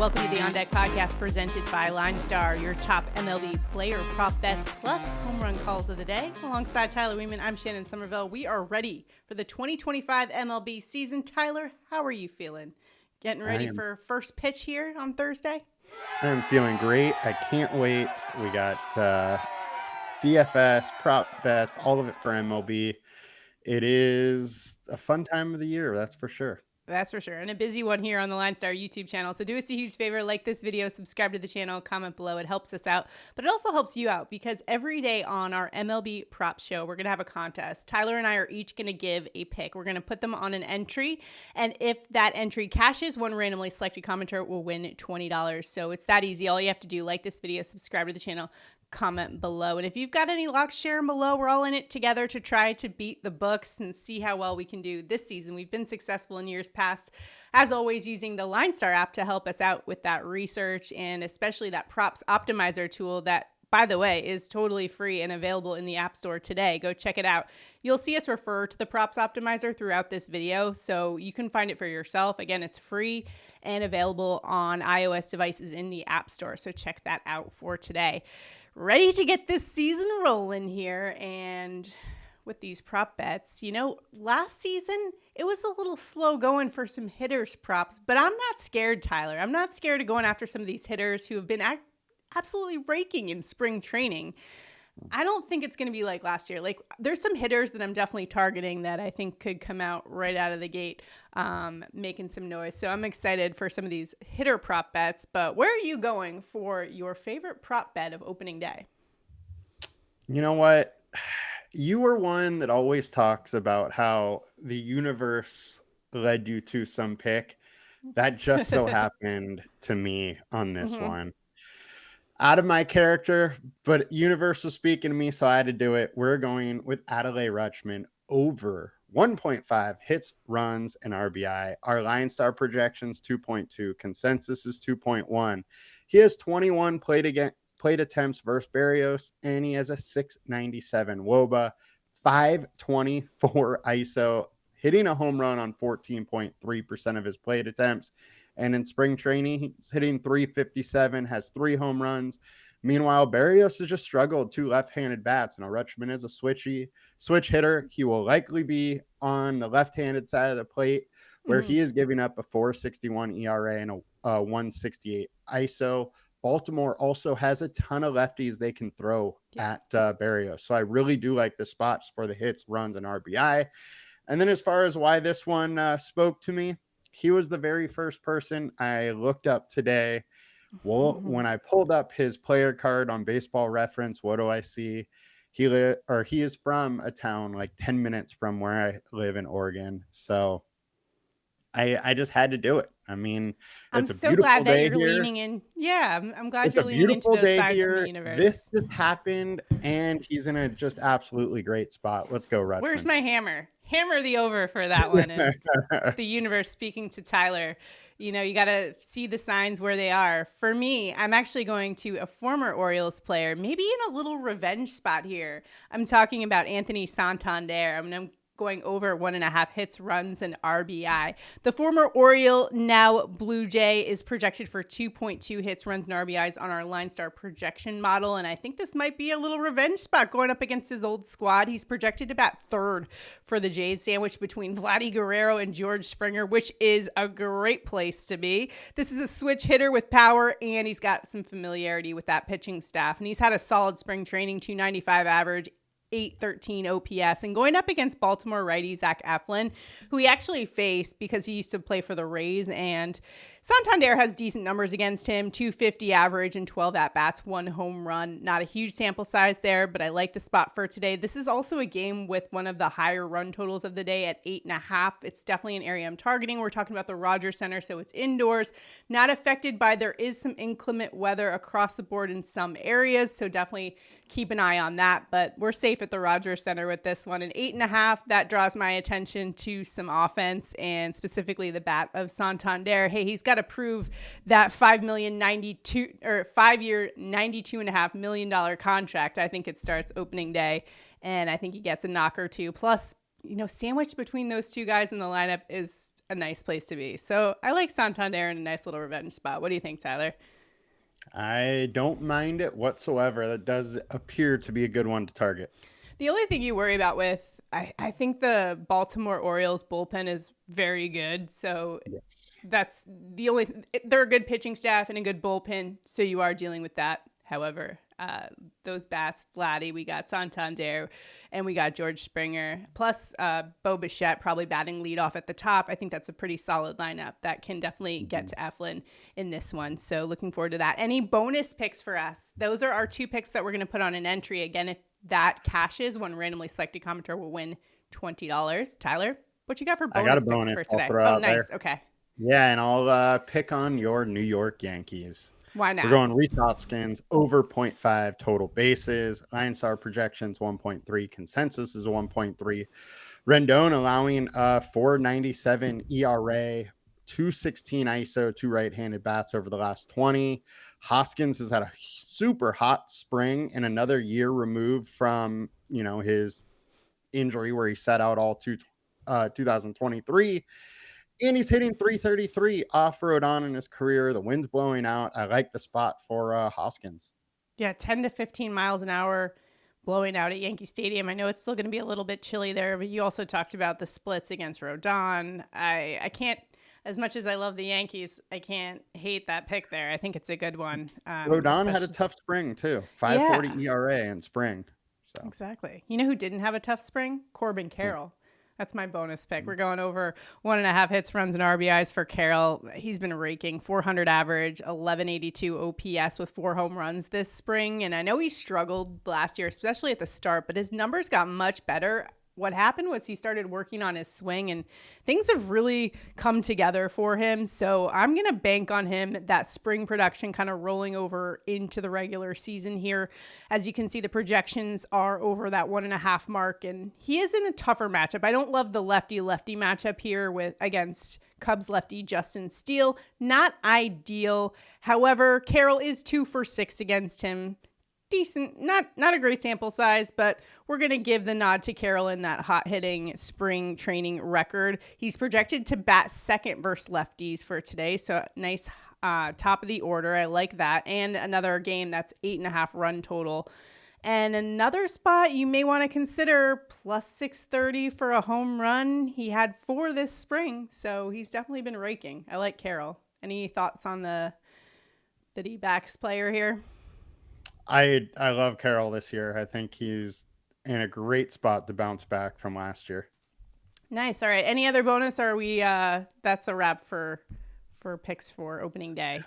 welcome to the On Deck podcast presented by LineStar, your top MLB player prop bets plus home run calls of the day. Alongside Tyler Wiemann, I'm Shannon Sommerville. We are ready for the 2025 MLB season. Tyler, how are you feeling? Getting ready for first pitch here on Thursday? I'm feeling great. I can't wait. We got DFS, prop bets, all of it for MLB. It is a fun time of the year, that's for sure. That's for sure. And a busy one here on the LineStar YouTube channel. So do us a huge favor, like this video, subscribe to the channel, comment below. It helps us out. But it also helps you out because every day on our MLB Prop show, we're going to have a contest. Tyler and I are each going to give a pick. We're going to put them on an entry. And if that entry cashes, one randomly selected commenter will win $20. So it's that easy. All you have to do, like this video, subscribe to the channel, comment below. And if you've got any locks, share them below. We're all in it together to try to beat the books and see how well we can do this season. We've been successful in years past, as always, using the LineStar app to help us out with that research and especially that props optimizer tool that, by the way, is totally free and available in the App Store today. Go check it out. You'll see us refer to the props optimizer throughout this video, so you can find it for yourself. Again, it's free and available on iOS devices in the App Store, so check that out for today. Ready to get this season rolling here, and with these prop bets, you know, last season it was a little slow going for some hitters props, but I'm not scared, Tyler. I'm not scared of going after some of these hitters who have been absolutely raking in spring training. I don't think it's going to be like last year. Like, there's some hitters that I'm definitely targeting that I think could come out right out of the gate making some noise. So I'm excited for some of these hitter prop bets. But where are you going for your favorite prop bet of opening day? You know what? You were one that always talks about how the universe led you to some pick. That just so happened to me on this one. Out of my character, but universe was speaking to me, so I had to do it. We're going with Adley Rutschman over 1.5 hits, runs, and RBI. Our LineStar projections 2.2, consensus is 2.1. He has 21 plate attempts versus Berrios, and he has a 697 WOBA, 524 ISO, hitting a home run on 14.3% of his plate attempts. And in spring training, he's hitting 357, has 3 home runs. Meanwhile, Berrios has just struggled 2 left-handed bats. Now, Rutschman is a switch hitter. He will likely be on the left-handed side of the plate, where he is giving up a 4.61 ERA and a 1.68 ISO. Baltimore also has a ton of lefties they can throw at Berrios. So I really do like the spots for the hits, runs, and RBI. And then as far as why this one spoke to me, he was the very first person I looked up today. Well, when I pulled up his player card on Baseball Reference, what do I see? He is from a town like 10 minutes from where I live in Oregon. So I just had to do it. I mean, it's so glad that you're leaning in. Yeah, I'm glad you're leaning into those signs from the universe. This just happened, and he's in a just absolutely great spot. Let's go, Rutschman. Where's my hammer? Hammer the over for that one. And the universe speaking to Tyler. You know, you got to see the signs where they are. For me, I'm actually going to a former Orioles player, maybe in a little revenge spot here. I'm talking about Anthony Santander. I'm going over 1.5 hits, runs, and RBI. The former Oriole, now Blue Jay, is projected for 2.2 hits, runs, and RBIs on our LineStar projection model, and I think this might be a little revenge spot going up against his old squad. He's projected to bat third for the Jays, sandwiched between Vladdy Guerrero and George Springer, which is a great place to be. This is a switch hitter with power, and he's got some familiarity with that pitching staff, and he's had a solid spring training, 295 average, 813 OPS, and going up against Baltimore righty Zach Eflin, who he actually faced because he used to play for the Rays, and Santander has decent numbers against him, 250 average and 12 at-bats, 1 home run. Not a huge sample size there, but I like the spot for today. This is also a game with one of the higher run totals of the day at 8.5. It's definitely an area I'm targeting. We're talking about the Rogers Center, so it's indoors, not affected by, there is some inclement weather across the board in some areas, so definitely keep an eye on that, but we're safe at the Rogers Center with this one. And 8.5, that draws my attention to some offense and specifically the bat of Santander. Hey, he's got to prove that $5-year, $92.5 million contract. I think it starts opening day, and I think he gets a knock or two. Plus, sandwiched between those two guys in the lineup is a nice place to be. So I like Santander in a nice little revenge spot. What do you think, Tyler? I don't mind it whatsoever. That does appear to be a good one to target. The only thing you worry about with, I think the Baltimore Orioles bullpen is very good. So Yes. that's the only, they're a good pitching staff and a good bullpen. So you are dealing with that. However, those bats, Vladdy, we got Santander, and we got George Springer, plus Bo Bichette probably batting leadoff at the top. I think that's a pretty solid lineup that can definitely get to Eflin in this one. So looking forward to that. Any bonus picks for us? Those are our 2 picks that we're going to put on an entry. Again, if that cashes, one randomly selected commenter will win $20. Tyler, what you got for bonus picks for today? Oh, nice. There. Okay. Yeah, and I'll pick on your New York Yankees. Why not? We're going Rhys Hoskins over 0.5 total bases. LineStar projections 1.3. Consensus is 1.3. Rendon allowing 4.97 ERA, 2.16 ISO, 2 right-handed bats over the last 20. Hoskins has had a super hot spring and another year removed from his injury where he sat out all 2023. And he's hitting 333 off-road on in his career. The wind's blowing out. I like the spot for Hoskins. Yeah, 10 to 15 miles an hour blowing out at Yankee Stadium. I know it's still going to be a little bit chilly there, but you also talked about the splits against Rodon. I can't, as much as I love the Yankees, I can't hate that pick there. I think it's a good one. Rodon had a tough spring, too. 5.40 ERA in spring. So. Exactly. You know who didn't have a tough spring? Corbin Carroll. That's my bonus pick. We're going over 1.5 hits, runs, and RBIs for Carroll. He's been raking 400 average, 1182 OPS with 4 home runs this spring. And I know he struggled last year, especially at the start, but his numbers got much better. What happened was he started working on his swing and things have really come together for him. So I'm going to bank on him, that spring production kind of rolling over into the regular season here. As you can see, the projections are over that 1.5 mark and he is in a tougher matchup. I don't love the lefty-lefty matchup here against Cubs lefty Justin Steele. Not ideal. However, Carroll is 2 for 6 against him. Decent, not a great sample size, but we're going to give the nod to Carroll in that hot-hitting spring training record. He's projected to bat second versus lefties for today, so nice top of the order. I like that. And another game that's 8.5 run total. And another spot you may want to consider, plus 630 for a home run. He had 4 this spring, so he's definitely been raking. I like Carroll. Any thoughts on the D-backs player here? I love Carroll this year. I think he's in a great spot to bounce back from last year. Nice. All right. Any other bonus? Or are we? That's a wrap for picks for opening day.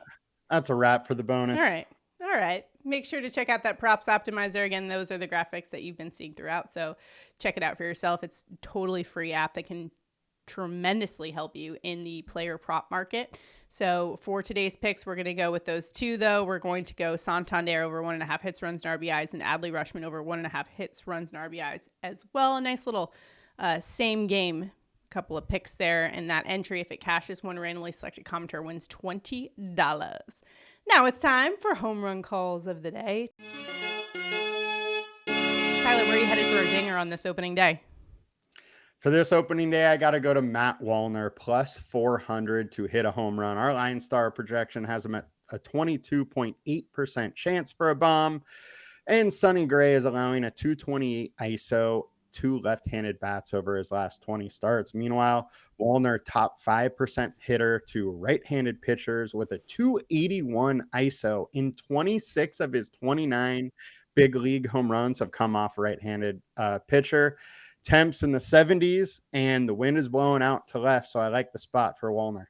That's a wrap for the bonus. All right. Make sure to check out that props optimizer. Again, those are the graphics that you've been seeing throughout. So check it out for yourself. It's a totally free app that can tremendously help you in the player prop market. So for today's picks, we're going to go with those 2, though. We're going to go Santander over 1.5 hits, runs, and RBIs, and Adley Rutschman over 1.5 hits, runs, and RBIs as well. A nice little same game couple of picks there. And that entry, if it cashes, one randomly selected commenter wins $20. Now it's time for home run calls of the day. Tyler, where are you headed for a dinger on this opening day? For this opening day, I got to go to Matt Wallner, plus 400 to hit a home run. Our LineStar projection has him at a 22.8% chance for a bomb. And Sonny Gray is allowing a 228 ISO, 2 left-handed bats over his last 20 starts. Meanwhile, Wallner, top 5% hitter to right-handed pitchers with a 281 ISO in 26 of his 29 big league home runs have come off right-handed pitcher. Temps in the 70s, and the wind is blowing out to left, so I like the spot for Wallner.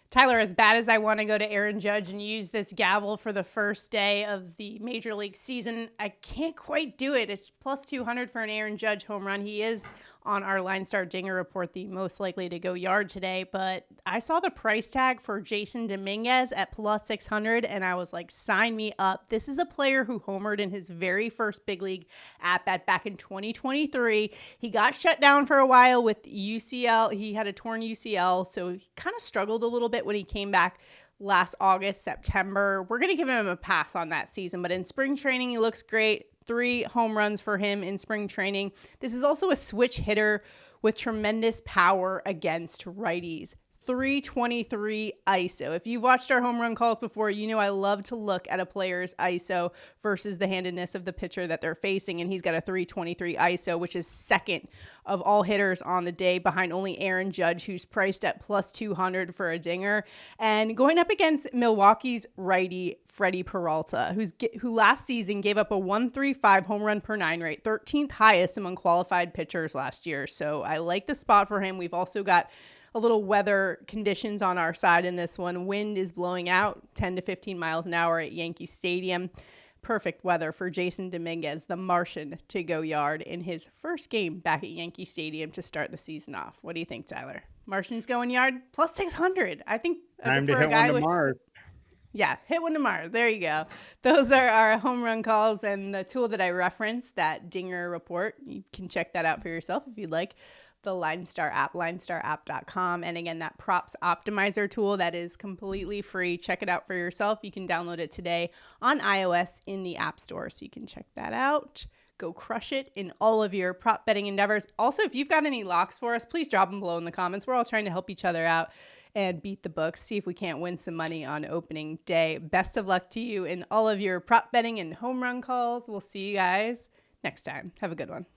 Tyler, as bad as I want to go to Aaron Judge and use this gavel for the first day of the Major League season, I can't quite do it. It's plus 200 for an Aaron Judge home run. He is on our LineStar Dinger Report the most likely to go yard today, but I saw the price tag for Jasson Dominguez at plus 600, and I was like, sign me up. This is a player who homered in his very first big league at-bat back in 2023. He got shut down for a while with UCL. He had a torn UCL, so he kind of struggled a little bit when he came back last August, September. We're going to give him a pass on that season, but in spring training, he looks great. 3 home runs for him in spring training. This is also a switch hitter with tremendous power against righties. 323 ISO. If you've watched our home run calls before, you know I love to look at a player's ISO versus the handedness of the pitcher that they're facing, and he's got a 323 ISO, which is second of all hitters on the day, behind only Aaron Judge, who's priced at plus 200 for a dinger, and going up against Milwaukee's righty Freddie Peralta, who last season gave up a 135 home run per 9 rate, 13th highest among qualified pitchers last year. So I like the spot for him. We've also got a little weather conditions on our side in this one. Wind is blowing out 10 to 15 miles an hour at Yankee Stadium. Perfect weather for Jasson Dominguez, the Martian, to go yard in his first game back at Yankee Stadium to start the season off. What do you think, Tyler? Martian's going yard plus 600. I think time to hit one tomorrow. Yeah, hit one tomorrow. There you go. Those are our home run calls, and the tool that I referenced, that Dinger report. You can check that out for yourself if you'd like. The LineStar app, linestarapp.com. And again, that props optimizer tool, that is completely free. Check it out for yourself. You can download it today on iOS in the App Store. So you can check that out. Go crush it in all of your prop betting endeavors. Also, if you've got any locks for us, please drop them below in the comments. We're all trying to help each other out and beat the books. See if we can't win some money on opening day. Best of luck to you in all of your prop betting and home run calls. We'll see you guys next time. Have a good one.